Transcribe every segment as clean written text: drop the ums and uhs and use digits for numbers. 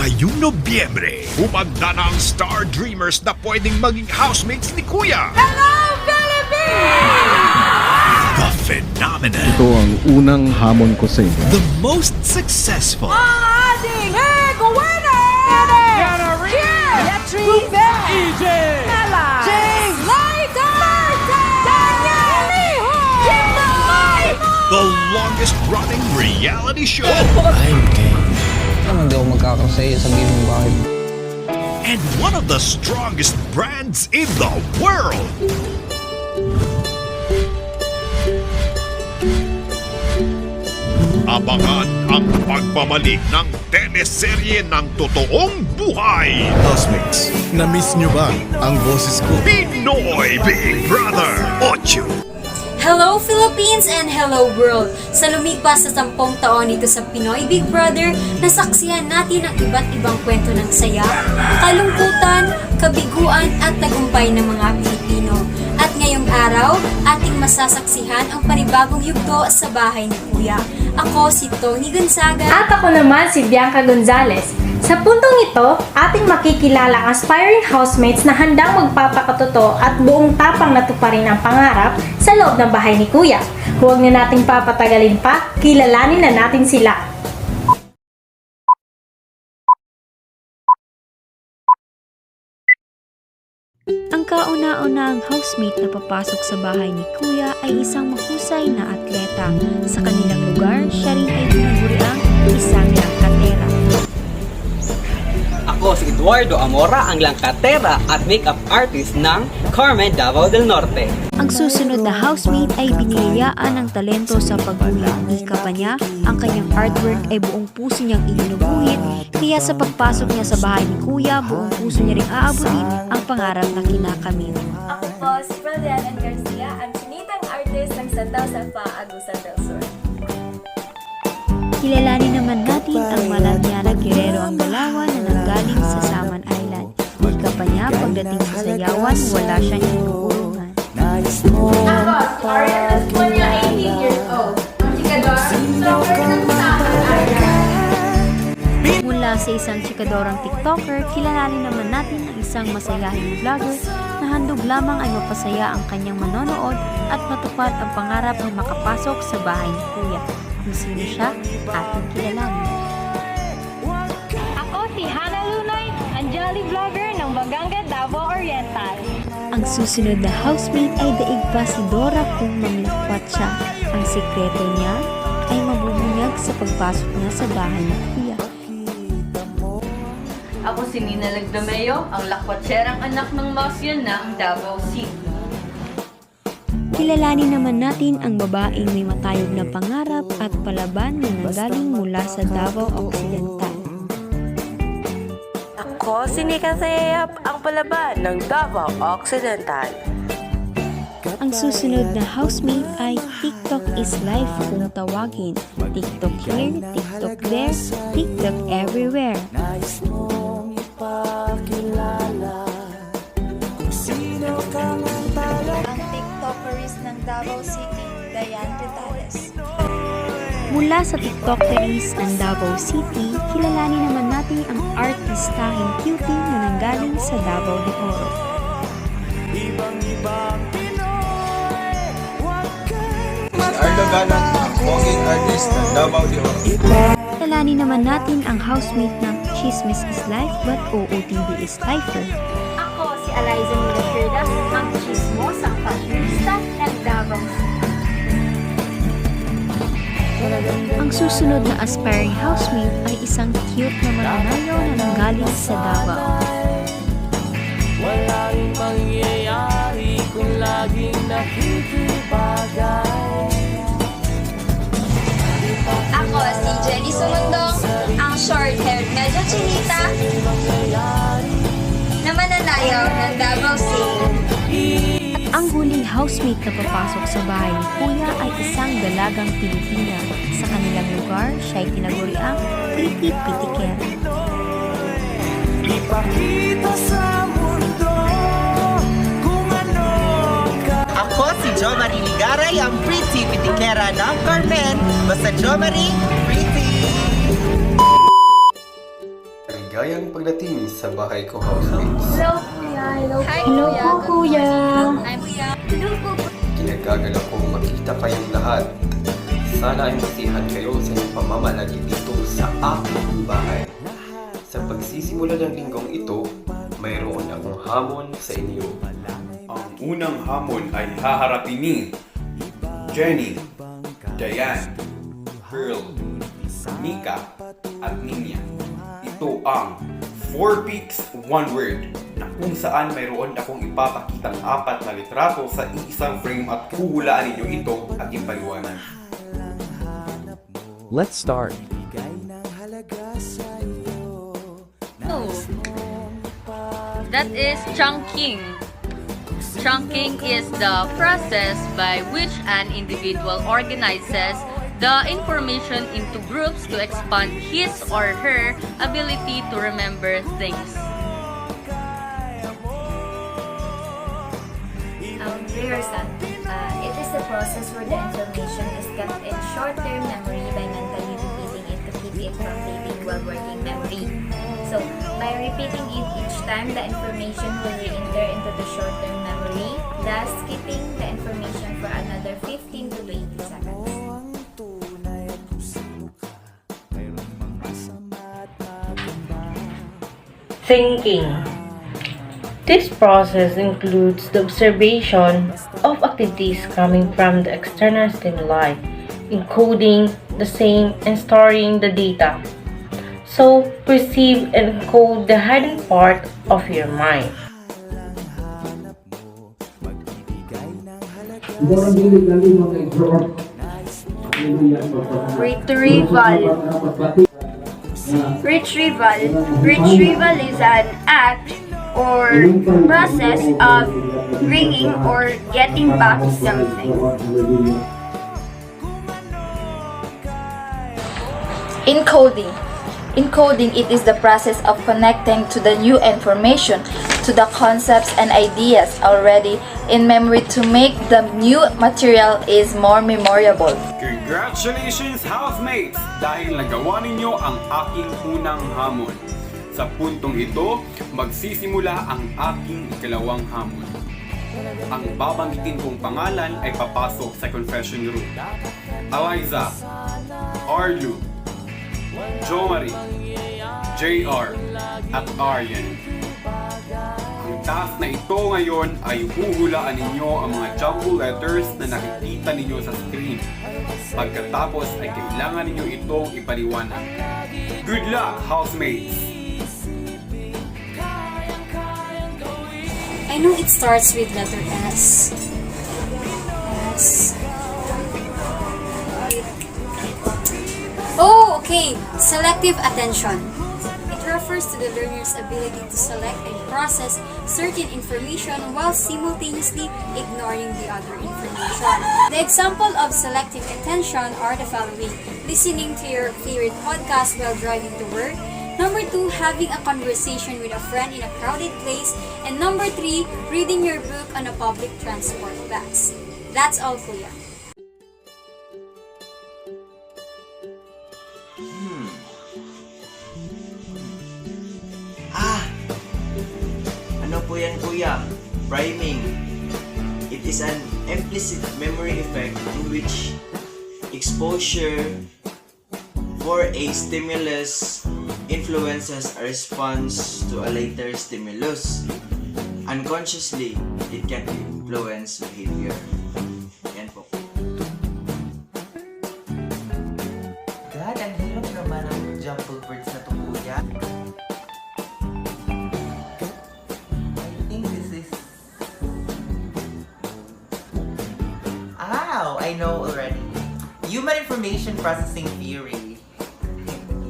Ngayong Nobyembre, umanda na ang Star Dreamers na pwedeng maging housemates ni Kuya. Hello, Philippines! The phenomenon. Ito ang unang hamon ko sa inyo. The most successful. Ating winner! Cheers! Beatrice! EJ! Ella! James! Laika! Daniel! Liho! The longest running reality show. I'm gay. Ano hindi ako magkakasaya, sabihin mo bakit? And one of the strongest brands in the world. Abangan ang pagbabalik ng teleserye ng totoong buhay. Housemates, na-miss nyo ba ang boses ko? Pinoy Big Brother 8. Hello Philippines and hello world! Sa lumipas sa 10 taon dito sa Pinoy Big Brother, nasaksihan natin ang iba't ibang kwento ng saya, kalungkutan, kabiguan at tagumpay ng mga Pilipino. At ngayong araw, ating masasaksihan ang panibagong yugto sa bahay ni Kuya. Ako si Tony Gonzaga. At ako naman si Bianca Gonzalez. Sa puntong ito, ating makikilala ang aspiring housemates na handang magpapakatotoo at buong tapang natuparin ang pangarap sa loob ng bahay ni Kuya. Huwag na nating papatagalin pa, kilalanin na natin sila. Ang kauna-unahang housemate na papasok sa bahay ni Kuya ay isang mahusay na atleta. Sa kanilang lugar, siya rin ay tinaguriang isang langkatera. Ako si Eduardo Amora, ang langkatera at makeup artist ng Carmen, Davao del Norte. Ang susunod na housemate ay biniliyaan ng talento sa pagguhit. Ika pa niya, ang kanyang artwork ay buong puso niyang iginuguhit, kaya sa pagpasok niya sa bahay ni Kuya, buong puso niya ring aabutin ang pangarap na kinakamit. Ako po si Bradiana Garcia, ang sinitang artist ng Santa Safa, Agusan del Sur. Kilalanin naman natin ang Malanyana Guerrero ang Galawan na nanggaling sa Saman Island. Ika pa niya, pagdating sa sayawan, wala siyang inuurungan. Ako si Ariel Lasponia, 18 years old. Ang chikador, stalker ng Saman Island. Mula sa isang chikadorang TikToker, kilalanin naman natin ang isang masayahing vlogger na handog lamang ay mapasaya ang kanyang manonood at matupad ang pangarap na makapasok sa bahay ni Kuya. Kung sino siya, ating kilalanin. Ako si Hana Lunay, ang jolly vlogger ng Baganga, Davao Oriental. Ang susunod na housemate ay daig pa si Dora kung mamlakwat siya. Ang sekreto niya ay mabubunyag sa pagpasok niya sa bahay ni Kuya. Ako si Nina Lagdameo, ang lakwatserang anak ng Masyon ng Davao City. Kilalanin naman natin ang babaeng may matayog na pangarap at palaban na nanggaling mula sa Davao Occidental. Ako si Nika Sayayap, ang palaban ng Davao Occidental. Ang susunod na housemate ay TikTok is life kung tawagin. TikTok here, TikTok there, TikTok everywhere. Ang TikTokerist ng Davao City, Diane Retales. Mula sa TikTokeries ng Davao City, kilalanin naman natin ang artistahing cutie na nanggaling sa Davao de Oro. Arlo Galang, ang poging artist ng Davao de Oro. Kilalanin naman natin ang housemate ng Chismis is Life but OOTD is Lifer. Ako si Eliza Mila Sherda, ang chismosang fashionista ng Davao City. Ang susunod na aspiring housemate ay isang cute na mananayaw na nanggaling sa Davao. Wala rin mangyayari kung laging nakikibagay. Ako si Jenny Sumundong, ang short-haired medyo chinita na mananayaw ng Davao City. Ang huling housemate na papasok sa bahay ni Kuya ay isang dalagang Pilipina. Sa kanilang lugar, siya ay tinaguriang Pretty Pitikera. Ipakita sa mundo kung ano ka. Ako si Jo Marie Ligaray, ang pretty pitikera ng Carmen. Basta Jo Marie, pretty! Maligayang pagdating sa bahay ko, housemates. Hello, Kuya. Hello, Hello po, Kuya. Kinagagal akong makita kayong lahat. Sana ay masihan kayo sa inyong pamamalagi dito sa aking bahay. Sa pagsisimula ng linggong ito, mayroon akong hamon sa inyo. Ang unang hamon ay haharapin ni Jenny, Diane, Pearl, Mika, at Ninya. Ito ang 4 peaks, 1 word na kung saan mayroon akong ipapakitang 4 na litrato sa isang frame at huhulaan ninyo ito at ipaliwanag. Let's start. No. That is chunking. Chunking is the process by which an individual organizes the information into groups to expand his or her ability to remember things. Rehearsal. It is the process where the information is kept in short-term memory by mentally repeating it to keep it from fading while working memory. So, by repeating it each time, the information will re-enter into the short-term memory, thus keeping the information for another 15 to 20 seconds. Thinking. This process includes the observation of activities coming from the external stimuli, encoding the same and storing the data. So, perceive and encode the hidden part of your mind. Retrieval is an act or process of bringing or getting back something. Encoding. Encoding, it is the process of connecting to the new information to the concepts and ideas already in memory to make the new material is more memorable. Congratulations, housemates! Dahil nagawa ninyo ang aking unang hamon. Sa puntong ito, magsisimula ang aking ikalawang hamon. Ang babanggitin kong pangalan ay papasok sa confession room. Eliza, Arlu, Jomari, JR, at Aryan. Ang task na ito ngayon ay huhulaan ninyo ang mga jumble letters na nakikita ninyo sa screen. Pagkatapos ay kailangan ninyo itong ipaliwanag. Good luck, housemates! I know it starts with letter S. S. Oh, okay. Selective attention. It refers to the learner's ability to select and process certain information while simultaneously ignoring the other information. The example of selective attention are the following: listening to your favorite podcast while driving to work. Number 2, having a conversation with a friend in a crowded place. And number 3, reading your book on a public transport bus. That's all, Kuya. Ano po yan, Kuya? Priming. It is an implicit memory effect in which exposure for a stimulus influences a response to a later stimulus. Unconsciously, it can influence behavior. Yan po. God, ang hirap naman ang jumble words na to, Kuya. I think this is... Ow! I know already. Human Information Processing Theory.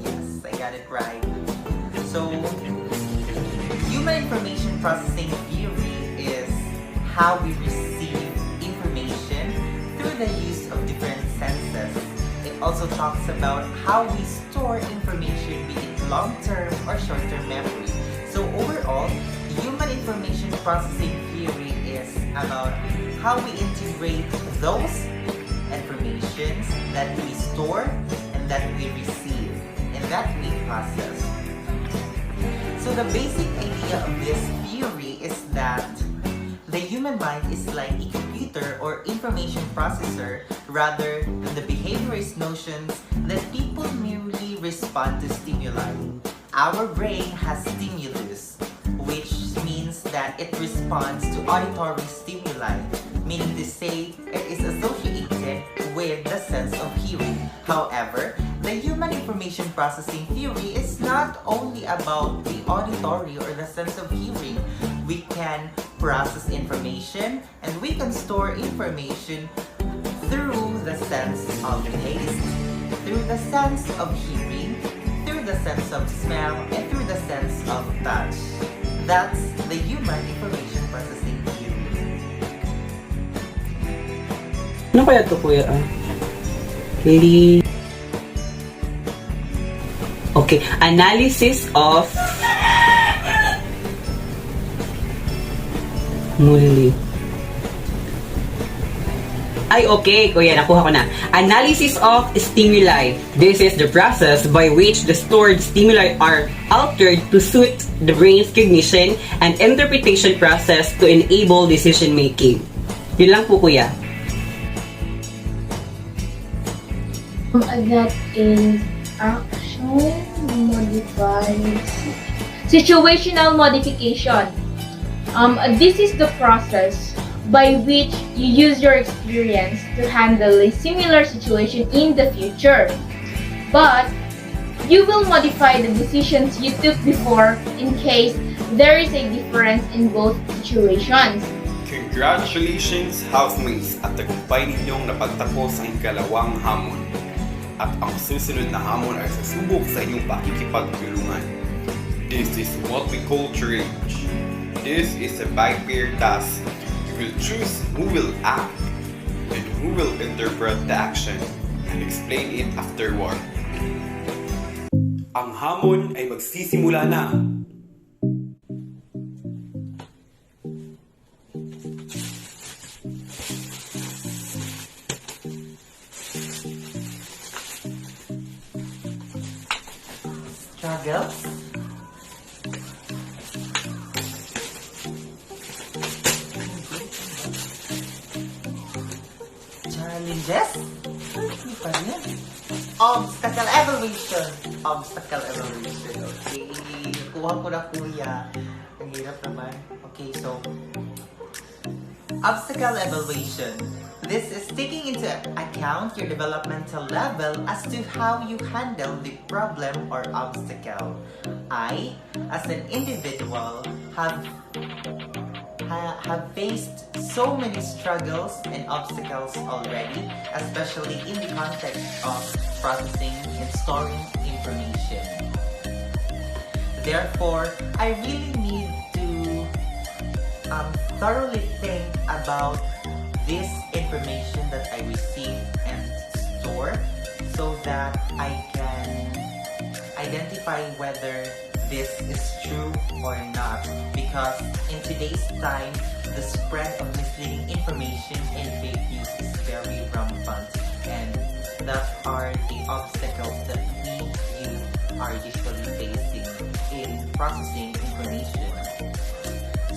Yes, I got it right. So, Human Information Processing Theory is how we receive information through the use of different senses. It also talks about how we store information, be it long-term or short-term memory. So overall, Human Information Processing Theory is about how we integrate those informations that we store and that we receive and that we process. So the basic idea of this theory is that the human mind is like a computer or information processor rather than the behaviorist notions that people merely respond to stimuli. Our brain has stimulus, which means that it responds to auditory stimuli, meaning to say it is associated with the sense of hearing. However, the human information processing theory is not only about the auditory or the sense of hearing. We can process information and we can store information through the sense of taste, through the sense of hearing, through the sense of smell, and through the sense of touch. That's the human information processing theory. Ano kaya to, kuya? Okay, analysis of muli. Ay, okay, kuya, nakuha ko na. Analysis of stimuli. This is the process by which the stored stimuli are altered to suit the brain's cognition and interpretation process to enable decision making. Yun lang po, kuya. That is action modified situational modification. This is the process by which you use your experience to handle a similar situation in the future. But you will modify the decisions you took before in case there is a difference in both situations. Congratulations, housemates, at tagumpay ninyong napagtapos ang ikalawang hamon. At ang susunod na hamon ay sasubok sa inyong pakikipagtulungan. This is what we call courage. This is a by-pair task. You will choose who will act and who will interpret the action and explain it afterward. Ang hamon ay magsisimula na. Struggles? Challenges? Hindi pa rin. Obstacle evaluation. Obstacle evaluation. Okay. Nakuha ko na, kuya. Ang hirap naman. Okay, so obstacle evaluation. This is taking into account your developmental level as to how you handle the problem or obstacle. I, as an individual, have faced so many struggles and obstacles already, especially in the context of processing and storing information. Therefore, I really need to thoroughly think about this information that I receive and store so that I can identify whether this is true or not, because in today's time the spread of misleading information and fake news is very rampant, and that are the obstacles that we youth are usually facing in processing information.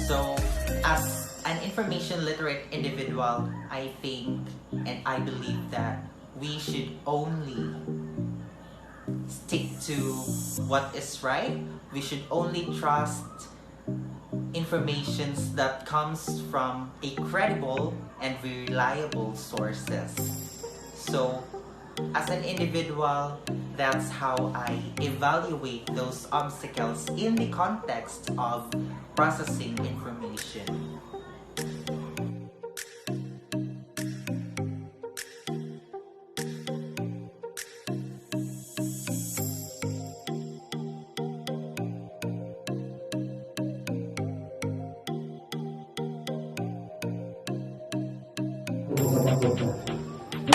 So as an information literate individual, I think and I believe that we should only stick to what is right. We should only trust informations that comes from a credible and reliable sources. So as an individual, that's how I evaluate those obstacles in the context of processing information.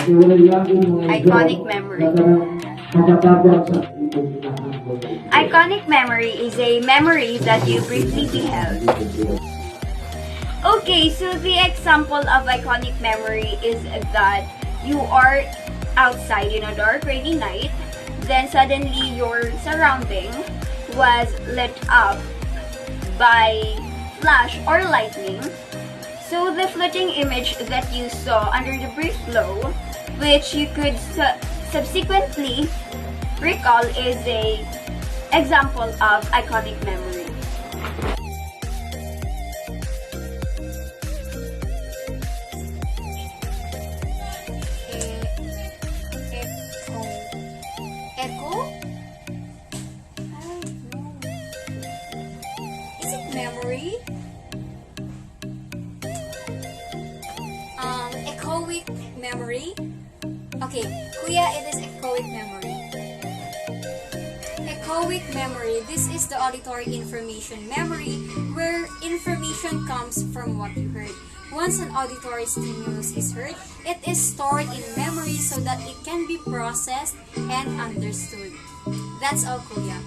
Iconic memory. Iconic memory is a memory that you briefly beheld. Okay, so the example of iconic memory is that you are outside in a dark rainy night, then suddenly your surrounding was lit up by flash or lightning. So the floating image that you saw under the brief flow, which you could subsequently recall, is a example of iconic memory. Echo? I don't know. Is it memory? Echoic memory? Okay, Kuya, it is echoic memory. Echoic memory, this is the auditory information memory where information comes from what you heard. Once an auditory stimulus is heard, it is stored in memory so that it can be processed and understood. That's all, Kuya.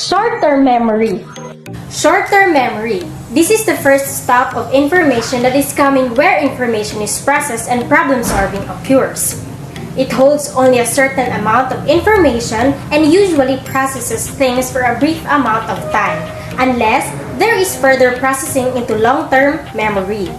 Short-term memory. Short-term memory. This is the first stop of information that is coming where information is processed and problem solving occurs. It holds only a certain amount of information and usually processes things for a brief amount of time, unless there is further processing into long-term memory.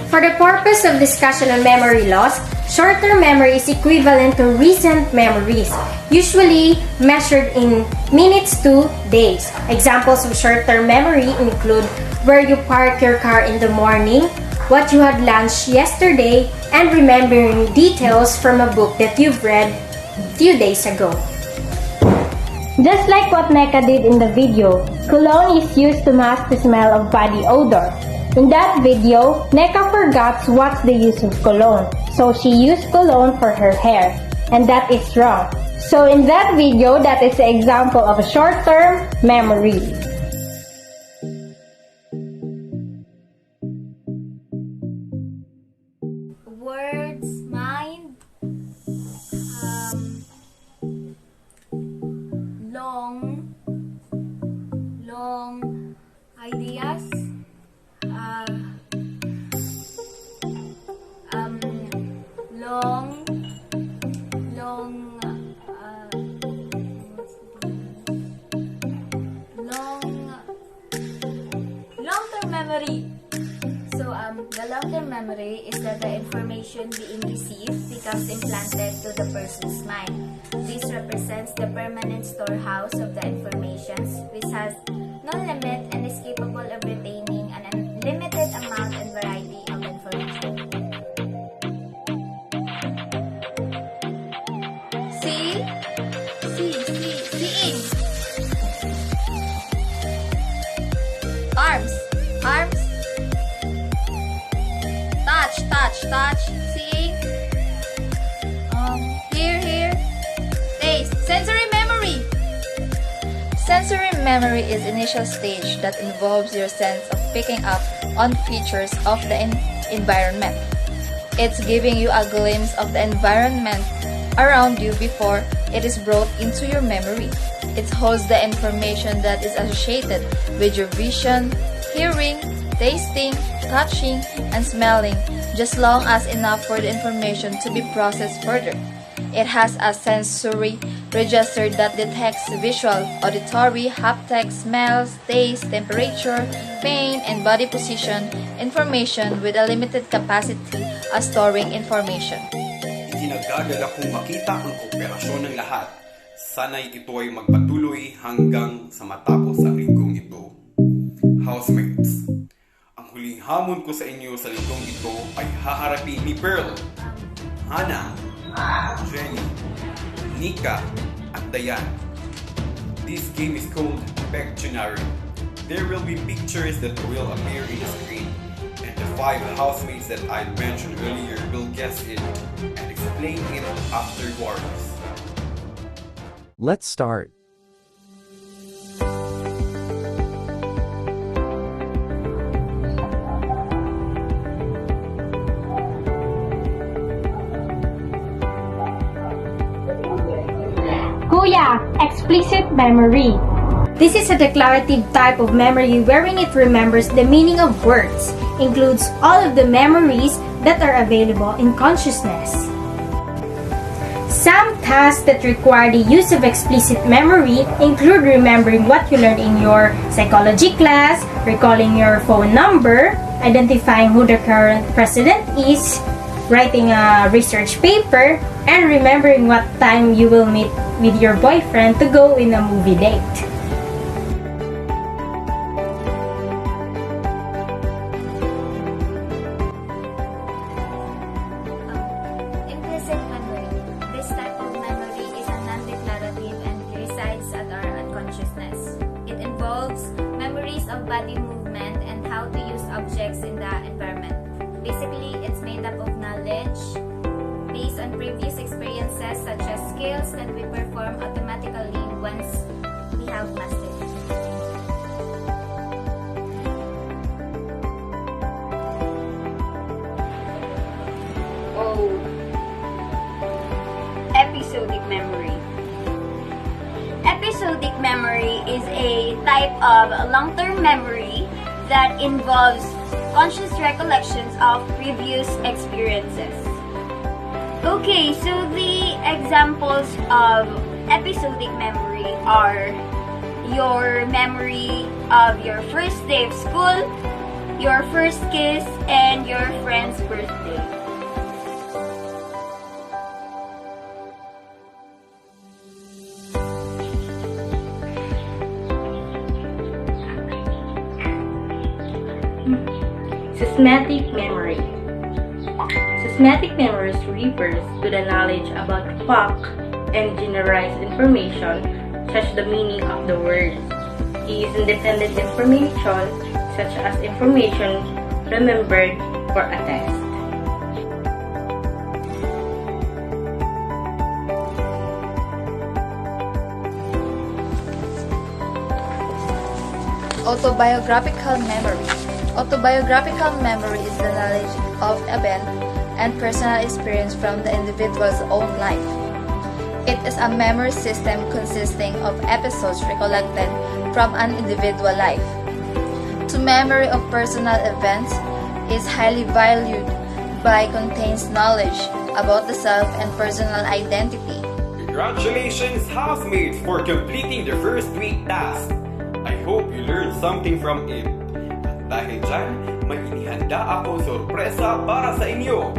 For the purpose of discussion on memory loss, short-term memory is equivalent to recent memories, usually measured in minutes to days. Examples of short-term memory include where you park your car in the morning, what you had lunch yesterday, and remembering details from a book that you've read a few days ago. Just like what Neka did in the video, cologne is used to mask the smell of body odor. In that video, Neka forgot what's the use of cologne, so she used cologne for her hair, and that is wrong. So in that video, that is an example of a short-term memory. Words, mind, long ideas, long-term memory. So the long-term memory is that the information being received becomes implanted to the person's mind. This represents the permanent storehouse of the informations, which has no limit and is capable of retaining an unlimited amount and variety of information. Seeing. Arms. Touch, seeing. Hear. Taste. Sensory memory. Sensory memory is initial stage that involves your sense of picking up on features of the environment. It's giving you a glimpse of the environment around you before it is brought into your memory. It holds the information that is associated with your vision, hearing, tasting, touching, and smelling, just long as enough for the information to be processed further. It has a sensory register that detects visual, auditory, haptic, smells, taste, temperature, pain, and body position information with a limited capacity of storing information. Itinagagala kong makita ang kooperasyon ng lahat. Sana'y ito ay magpatuloy hanggang sa matapos ang linggong ito. Housemates, ang huling hamon ko sa inyo sa linggong ito ay haharapin ni Pearl, Hannah, Jenny, Nika, at Diane. This game is called Pictionary. There will be pictures that will appear in the screen, and the 5 housemates that I mentioned earlier will guess it and explain it afterwards. Let's start. Kuya, explicit memory. This is a declarative type of memory wherein it remembers the meaning of words, includes all of the memories that are available in consciousness. Some tasks that require the use of explicit memory include remembering what you learned in your psychology class, recalling your phone number, identifying who the current president is, writing a research paper, and remembering what time you will meet with your boyfriend to go in a movie date. Implicit memory. This type of memory is a non-declarative and resides at our unconsciousness. It involves memories of body movement and how to use objects in the environment. Basically, it's made up of knowledge based on previous experiences such as skills that we perform automatically once we have mastered it. Episodic memory. Episodic memory is a type of long-term memory that involves conscious recollections of previous experiences. Okay, so the examples of episodic memory are your memory of your first day of school, your first kiss, and your friend's birthday. Systematic memory. Systematic memory refers to the knowledge about fact and generalized information, such as the meaning of the words. It is independent information, such as information remembered for a test. Autobiographical memory. Autobiographical memory is the knowledge of event and personal experience from the individual's own life. It is a memory system consisting of episodes recollected from an individual life. To memory of personal events is highly valued by contains knowledge about the self and personal identity. Congratulations, housemates, for completing the first week task. I hope you learned something from it. At dahil dyan, may inihanda ako sorpresa para sa inyo.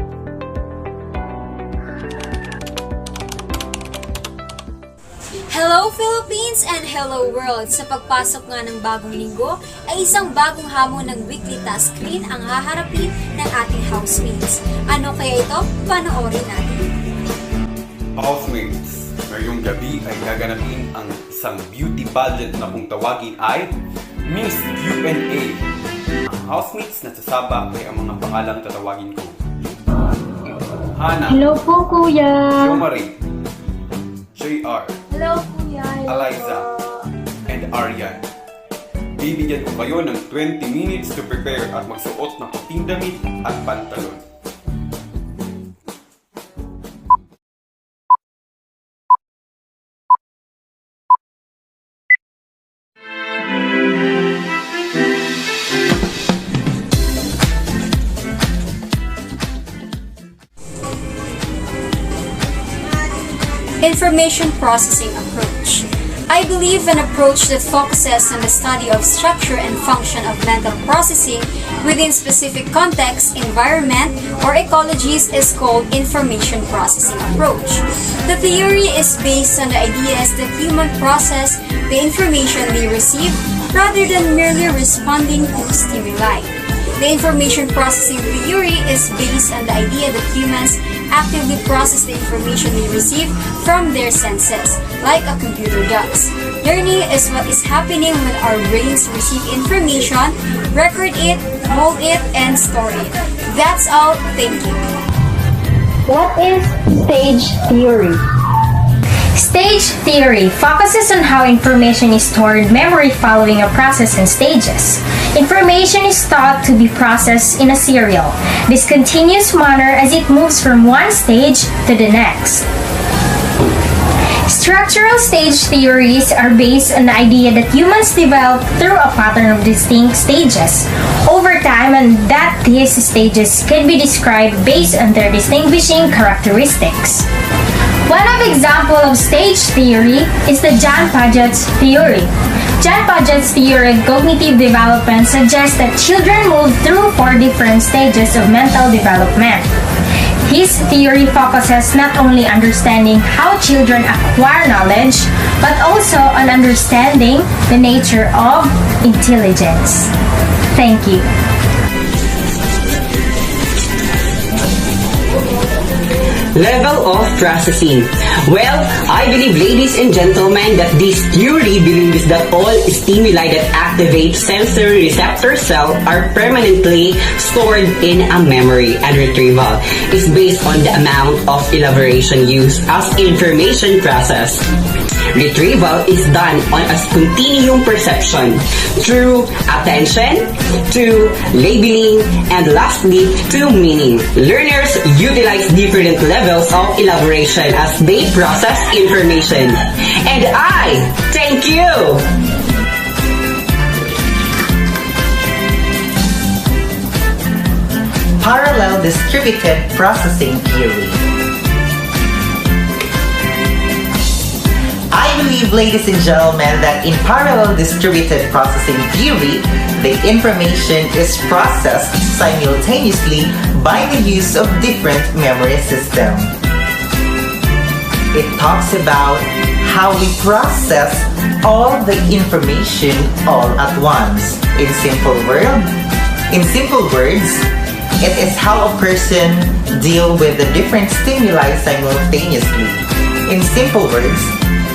Hello Philippines and hello world! Sa pagpasok nga ng bagong linggo ay isang bagong hamon ng weekly task screen ang haharapin ng ating housemates. Ano kaya ito? Panoorin natin. Housemates, ngayong gabi ay gaganapin ang isang beauty pageant na kung tawagin ay Miss Q&A. Ang housemates na sasabak ay ang mga pangalang tatawagin ko. Hana. Hello po, Kuya. Jomari. JR. Hello, Kuya. Eliza. And Aryan. Bibigyan ko kayo ng 20 minutes to prepare at magsuot ng puting damit at pantalon. Information processing approach. I believe an approach that focuses on the study of structure and function of mental processing within specific context, environment, or ecologies is called information processing approach. The theory is based on the ideas that humans process the information they receive rather than merely responding to stimuli. The information processing theory is based on the idea that humans actively process the information they receive from their senses, like a computer does. Learning is what is happening when our brains receive information, record it, hold it, and store it. That's all. Thank you. What is stage theory? Stage theory focuses on how information is stored in memory following a process in stages. Information is thought to be processed in a serial, discontinuous manner as it moves from one stage to the next. Structural stage theories are based on the idea that humans develop through a pattern of distinct stages over time, and that these stages can be described based on their distinguishing characteristics. One of example of stage theory is the John Paget's theory. John Paget's theory of cognitive development suggests that children move through 4 different stages of mental development. His theory focuses not only understanding how children acquire knowledge, but also on understanding the nature of intelligence. Thank you. Level of processing. Well, I believe, ladies and gentlemen, that this theory believes that all stimuli that activate sensory receptor cell are permanently stored in a memory, and retrieval is based on the amount of elaboration used as information process. Retrieval is done on a continuum perception through attention, to labeling, and lastly, to meaning. Learners utilize different levels of elaboration as they process information. And I thank you! Parallel distributed processing theory. I believe, ladies and gentlemen, that in parallel distributed processing theory, the information is processed simultaneously by the use of different memory systems. It talks about how we process all the information all at once. In simple words, it is how a person deals with the different stimuli simultaneously. In simple words,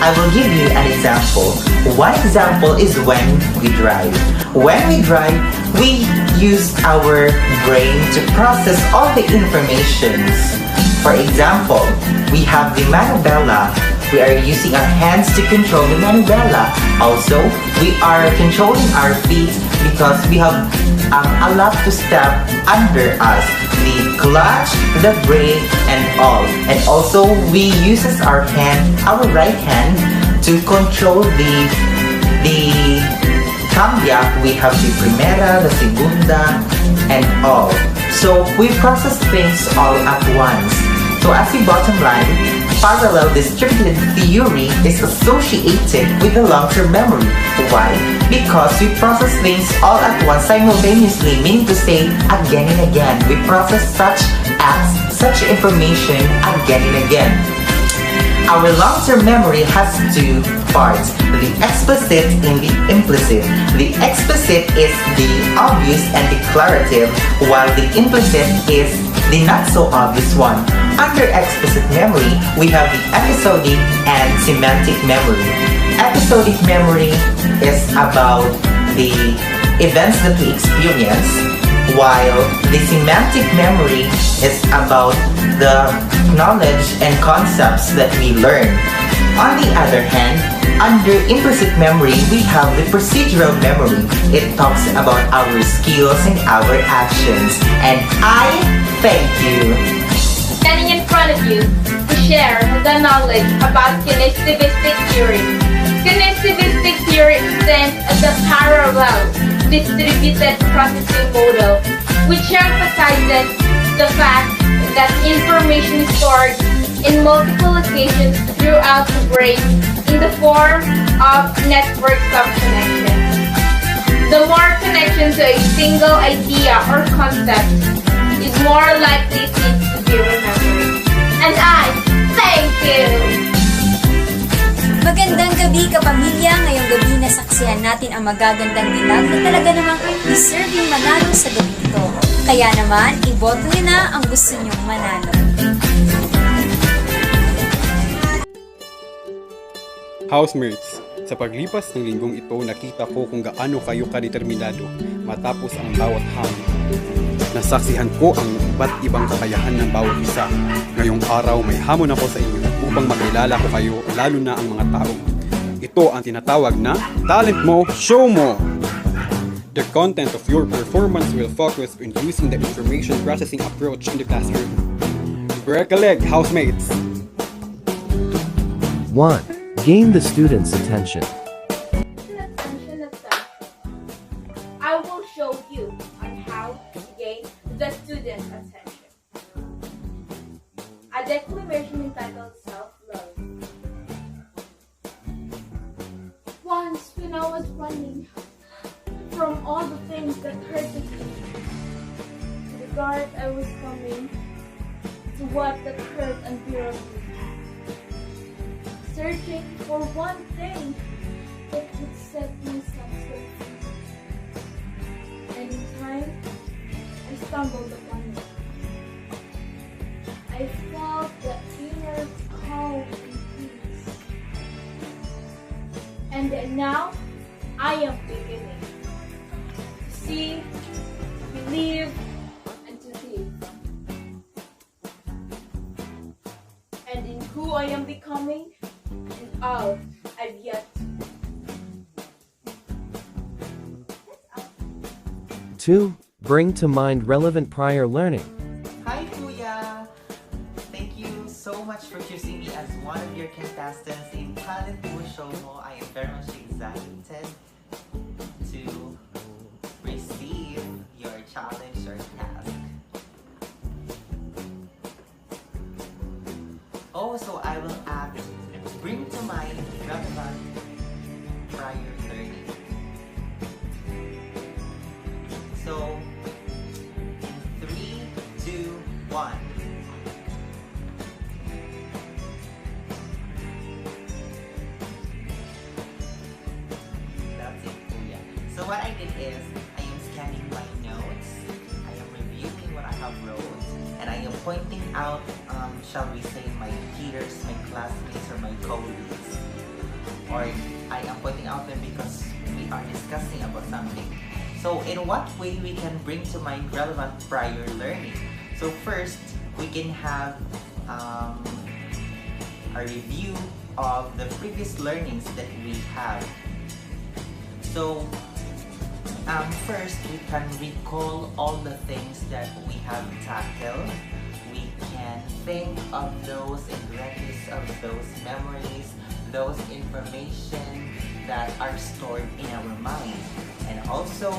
I will give you an example. One example is when we drive. When we drive, we use our brain to process all the informations. For example, we have the manubela. We are using our hands to control the manubela. Also, we are controlling our feet because we have a lot to step under us. The clutch, the brake, and all. And also, we uses our right hand, to control the cambia. We have the primera, the segunda, and all. So we process things all at once. So as the bottom line, parallel distributed theory is associated with the long-term memory. Why? Because we process things all at once simultaneously, meaning to say again and again. We process such information again and again. Our long-term memory has 2 parts, the explicit and the implicit. The explicit is the obvious and declarative, while the implicit is the not so obvious one. Under explicit memory, we have the episodic and semantic memory. Episodic memory is about the events that we experience, while the semantic memory is about the knowledge and concepts that we learn. On the other hand, under implicit memory, we have the procedural memory. It talks about our skills and our actions. And I thank you. Standing in front of you to share the knowledge about kinesivistic theory. Kinesivistic theory stands as a parallel distributed processing model, which emphasizes the fact that information is stored in multiple locations throughout the brain in the form of networks of connections. The more connection to a single idea or concept is more likely it needs to be remembered. And I thank you! Magandang gabi kapamilya, ngayong gabi nasaksihan natin ang magagandang dilag na talaga namang deserving manalo sa gabi ito. Kaya naman, iboto nyo na ang gusto nyong manalo. Housemates, sa paglipas ng linggong ito, nakita ko kung gaano kayo kadeterminado matapos ang bawat hamon. Nasaksihan ko ang iba't ibang kakayahan ng bawat isa. Ngayong araw may hamon ako sa inyo upang makilala ko kayo, lalo na ang mga tao. Ito ang tinatawag na talent mo, show mo! The content of your performance will focus on using the information processing approach in the classroom. Break a leg, housemates! 1. Gain the student's attention. I will show you on how to gain the student's attention. A declamation entitled Self-Love. Once when I was running from all the things that hurted me, the guard I was coming to what that hurt unbearably, searching for one thing that would set myself free. And in time, I stumbled upon it. I felt the inner calm and peace. And now, I am beginning to see, to believe, and to live. And in who I am becoming, and all I've yet to be. 2. Bring to mind relevant prior learning. Hi, Kuya! Thank you so much for choosing me as one of your contestants in Talent Mo Show Mo. I am very much excited to receive your challenge or task. Also, I will add, bring to mind relevant prior learning. So, 3, 2, 1. That's it, Kuya. So what I did is, I am scanning my notes, I am reviewing what I have wrote, and I am pointing out, shall we say, my peers, my classmates, or my colleagues. Or I am pointing out them because we are discussing about something. So in what way we can bring to mind relevant prior learning? So first, we can have a review of the previous learnings that we have. So first, we can recall all the things that we have tackled. We can think of those and reminisce of those memories, those information that are stored in our mind. And also,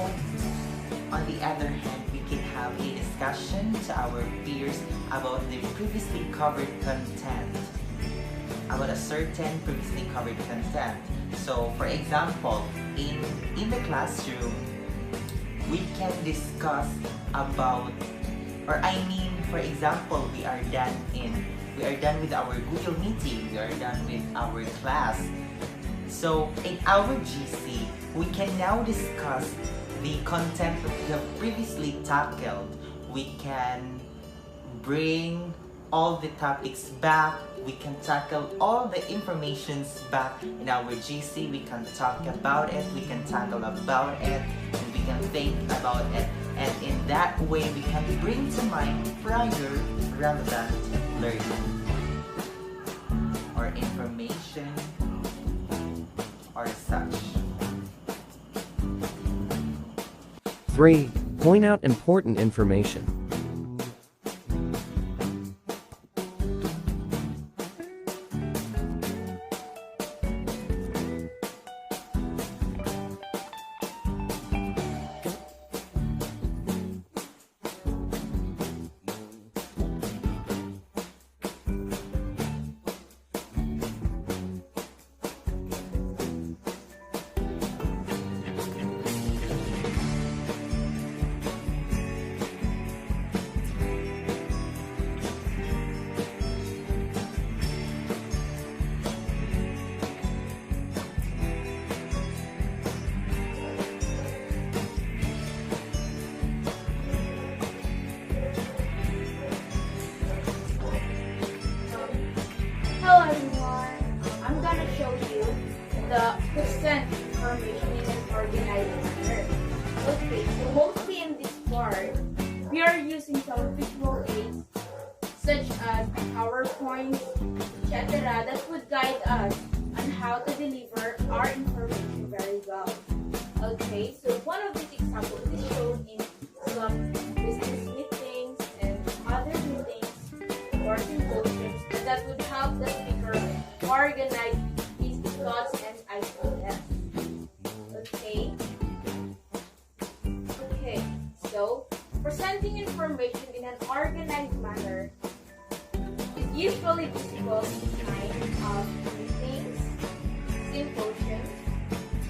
on the other hand, we can have a discussion to our peers about the previously covered content, about a certain previously covered content. So, for example, in the classroom, we can discuss about, for example, we are done with our Google meeting, we are done with our class. So in our GC, we can now discuss the content that we have previously tackled. We can bring all the topics back. We can tackle all the informations back in our GC. We can talk about it. We can tackle about it. And we can think about it. And in that way, we can bring to mind prior relevant learning or information or such. 3. Point out important information. Hello everyone, I'm gonna show you the present information in an organized manner. Okay, so mostly in this part, we are using some visual aids such as PowerPoint, etc. that would guide us on how to deliver our information very well. Okay, so one of these examples is shown in some business meetings and other meetings or symposiums that would help the speaker organize his thoughts and ideas. Okay? Okay, so presenting information in an organized manner is usually visible in kinds of meetings, symposiums,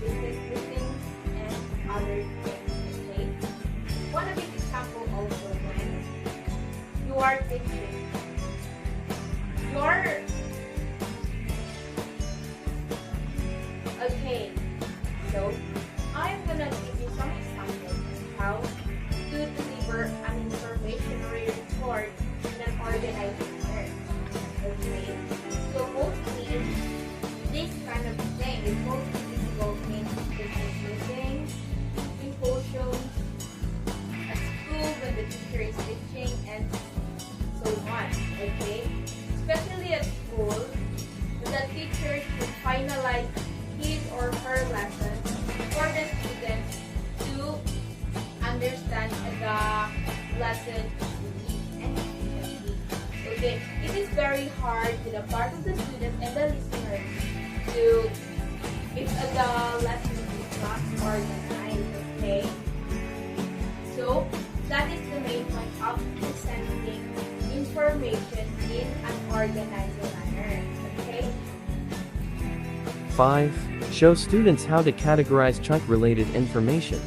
business meetings, and other things. Okay? One of the example also when you are teaching. Okay, so I'm gonna give you some examples of how to deliver an information or a report in an organized manner. Okay, so mostly this kind of thing is mostly visible in business meetings, symposiums, at school when the teacher is teaching, and so on. Okay, especially at school, when the teacher should finalize his or her lesson for the students to understand the lesson easily and efficiently. Okay, it is very hard to the part of the students and the listeners to if the lesson is not organized. Okay, so that is the main point of presenting information in an organized manner. Okay. 5. Show students how to categorize chunk-related information.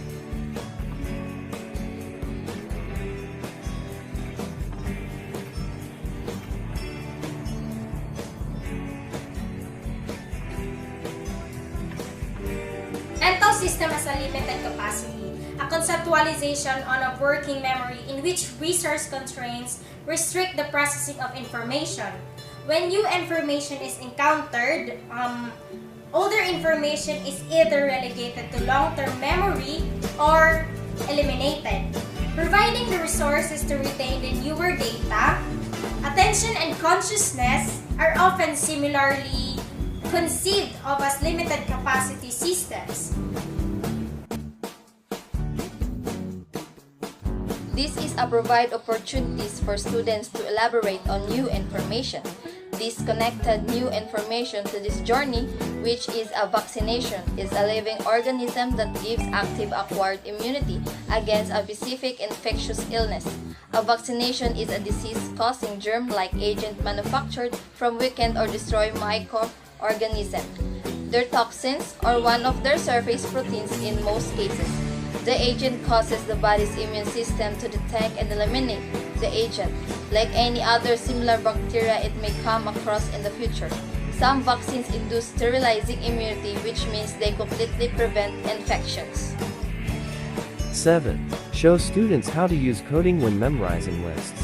Ento system has a limited capacity, a conceptualization on a working memory in which resource constraints restrict the processing of information. When new information is encountered, older information is either relegated to long-term memory or eliminated. Providing the resources to retain the newer data, attention and consciousness are often similarly conceived of as limited capacity systems. This is a provide opportunities for students to elaborate on new information. This connected new information to this journey, which is a vaccination, is a living organism that gives active acquired immunity against a specific infectious illness. A vaccination is a disease-causing germ-like agent manufactured from weakened or destroyed microorganisms. Their toxins or one of their surface proteins in most cases. The agent causes the body's immune system to detect and eliminate the agent. Like any other similar bacteria it may come across in the future. Some vaccines induce sterilizing immunity, which means they completely prevent infections. 7. Show students how to use coding when memorizing lists.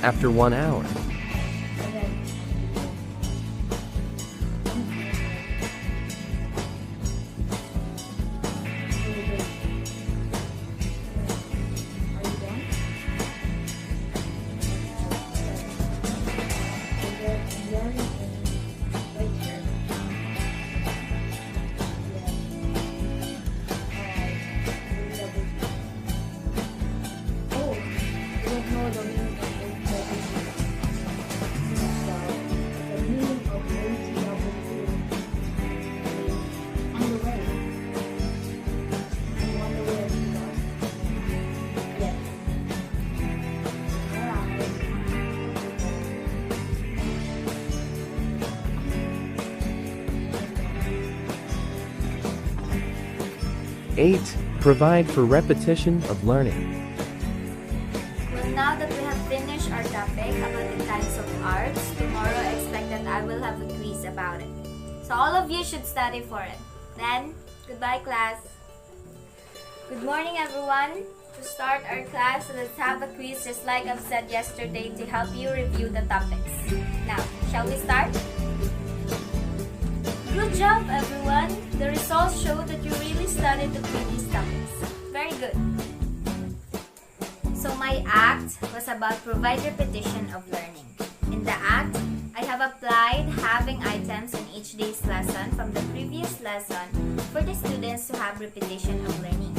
After 1 hour. 8. Provide for repetition of learning. Well, now that we have finished our topic about the types of arts, tomorrow I expect that I will have a quiz about it. So all of you should study for it. Then, goodbye class. Good morning everyone. To start our class, let's have a quiz just like I've said yesterday to help you review the topics. Now, shall we start? Good job everyone! The results show that you really studied the previous topics. Very good. So my act was about provide repetition of learning. In the act, I have applied having items in each day's lesson from the previous lesson for the students to have repetition of learning.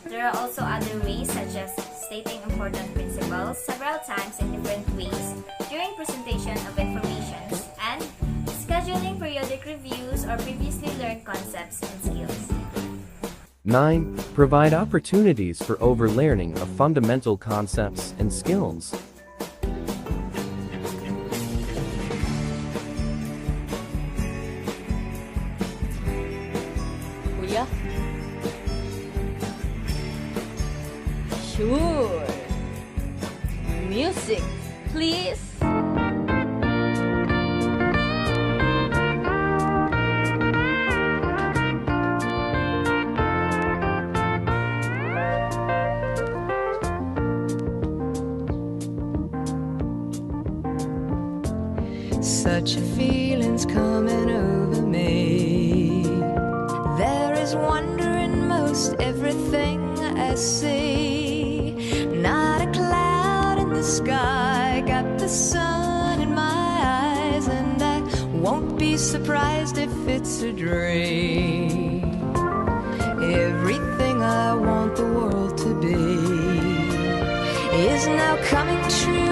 There are also other ways such as stating important principles several times in different ways during presentation of information and scheduling periodic reviews or previously learned concepts and skills. 9. Provide opportunities for overlearning of fundamental concepts and skills. Kuya? Sure. Music, please. Such a feeling's coming over me. There is wonder in most everything I see. Not a cloud in the sky, got the sun in my eyes, and I won't be surprised if it's a dream. Everything I want the world to be is now coming true.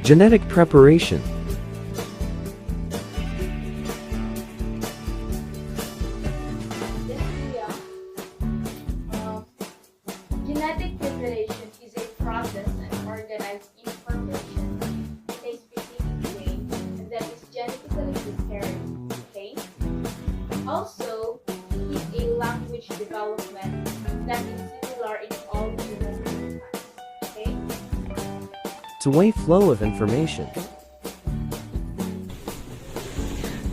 Genetic preparation. Genetic preparation is a process and organized information in a specific way that is genetically prepared. Okay? Also, it is a language development that is similar in all human types. Okay? Two-way flow of information.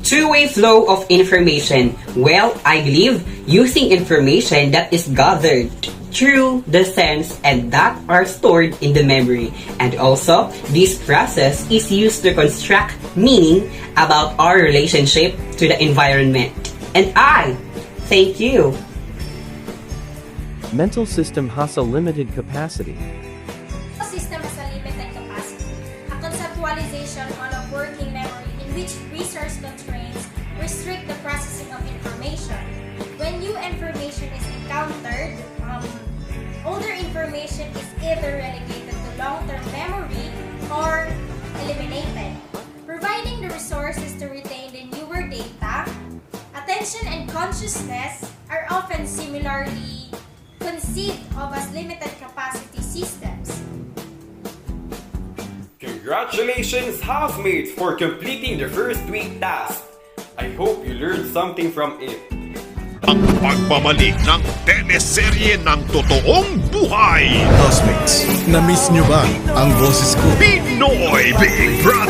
Two-way flow of information. Well, I believe using information that is gathered through the sense and that are stored in the memory. And also, this process is used to construct meaning about our relationship to the environment. And I thank you. Mental system has a limited capacity. A system has a limited capacity. A conceptualization on a working memory in which resource constraints restrict the processing of information. When new information is encountered, older information is either relegated to long-term memory or eliminated. Providing the resources to retain the newer data, attention and consciousness are often similarly conceived of as limited capacity systems. Congratulations, housemates, for completing the first week task. I hope you learned something from it. Ang pagbabalik ng teleserye ng totoong buhay. Housemates, na-miss nyo ba ang boses ko? Pinoy Big Brother!